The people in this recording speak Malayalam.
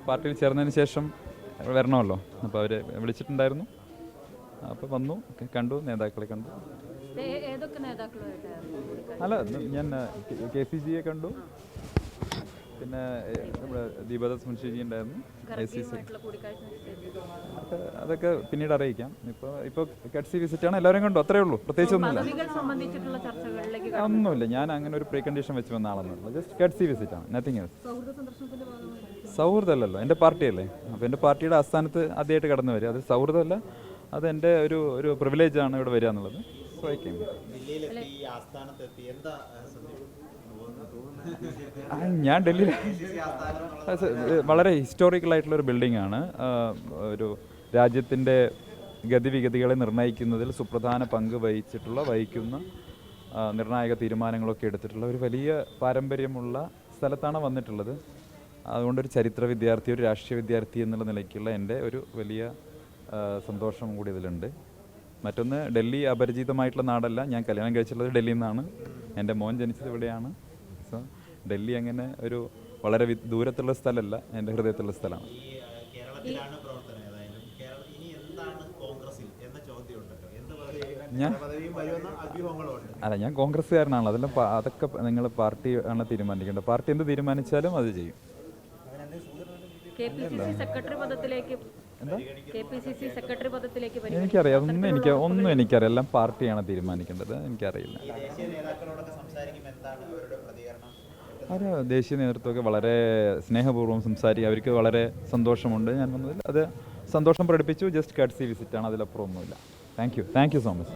പാർട്ടിയിൽ ചേർന്നതിന് ശേഷം വരണമല്ലോ. അപ്പോൾ അവർ വിളിച്ചിട്ടുണ്ടായിരുന്നു. അപ്പോൾ വന്നു, കണ്ടു, നേതാക്കളെ കണ്ടു. അല്ല, ഞാൻ KCGയെ കണ്ടു, പിന്നെ നമ്മുടെ ദീപദാസ് മുൻഷിജി ഉണ്ടായിരുന്നു, ACC. അതൊക്കെ പിന്നീട് അറിയിക്കാം. ഇപ്പോൾ കട്സി വിസിറ്റാണ്, എല്ലാവരും കണ്ടു, അത്രയേ ഉള്ളൂ. പ്രത്യേകിച്ച് ഒന്നുമില്ല. ഒന്നുമില്ല, ഞാൻ അങ്ങനെ ഒരു പ്രീ കണ്ടീഷൻ വെച്ച് വന്ന ആളൊന്നുമില്ല. ജസ്റ്റ് കട്സി വിസിറ്റാണ്, നത്തിങ് എൽസ്. സൗഹൃദമല്ലല്ലോ, എൻ്റെ പാർട്ടിയല്ലേ. അപ്പോൾ എൻ്റെ പാർട്ടിയുടെ ആസ്ഥാനത്ത് ആദ്യമായിട്ട് കടന്നു വരിക, അത് സൗഹൃദമല്ല, അത് എൻ്റെ ഒരു പ്രിവിലേജാണ് ഇവിടെ വരിക എന്നുള്ളത്. ഞാൻ ഡൽഹിയിൽ വളരെ ഹിസ്റ്റോറിക്കലായിട്ടുള്ളൊരു ബിൽഡിംഗാണ്. ഒരു രാജ്യത്തിൻ്റെ ഗതിവിഗതികളെ നിർണ്ണയിക്കുന്നതിൽ സുപ്രധാന പങ്ക് വഹിക്കുന്ന നിർണായക തീരുമാനങ്ങളൊക്കെ എടുത്തിട്ടുള്ള ഒരു വലിയ പാരമ്പര്യമുള്ള സ്ഥലത്താണ് വന്നിട്ടുള്ളത്. അതുകൊണ്ടൊരു ചരിത്ര വിദ്യാർത്ഥി, ഒരു രാഷ്ട്രീയ വിദ്യാർത്ഥി എന്നുള്ള നിലയ്ക്കുള്ള എൻ്റെ ഒരു വലിയ സന്തോഷം കൂടി ഇതിലുണ്ട്. മറ്റൊന്ന്, ഡൽഹി അപരിചിതമായിട്ടുള്ള നാടല്ല. ഞാൻ കല്യാണം കഴിച്ചിട്ടുള്ളത് ഡൽഹിയിൽ നിന്നാണ്, എൻ്റെ മോൻ ജനിച്ചത് ഇവിടെയാണ്. സോ ഡൽഹി അങ്ങനെ ഒരു വളരെ ദൂരത്തുള്ള സ്ഥലമല്ല, എൻ്റെ ഹൃദയത്തുള്ള സ്ഥലമാണ്. ഞാൻ കോൺഗ്രസ്സുകാരനാണ്. അതൊക്കെ നിങ്ങൾ പാർട്ടി ആണ് തീരുമാനിക്കേണ്ടത്. പാർട്ടി എന്ത് തീരുമാനിച്ചാലും അത് ചെയ്യും. എനിക്കറിയാം, ഒന്നും എനിക്കറിയാം. എല്ലാം പാർട്ടിയാണ് തീരുമാനിക്കേണ്ടത്, എനിക്കറിയില്ല. ദേശീയ നേതൃത്വമൊക്കെ വളരെ സ്നേഹപൂർവ്വം സംസാരിക്കുക, അവർക്ക് വളരെ സന്തോഷമുണ്ട് ഞാൻ വന്നതിൽ. അത് സന്തോഷം പ്രകടിപ്പിച്ചു. ജസ്റ്റ് കട്സി വിസിറ്റാണ്, അതിലപ്പുറം ഒന്നുമില്ല. Thank you so much.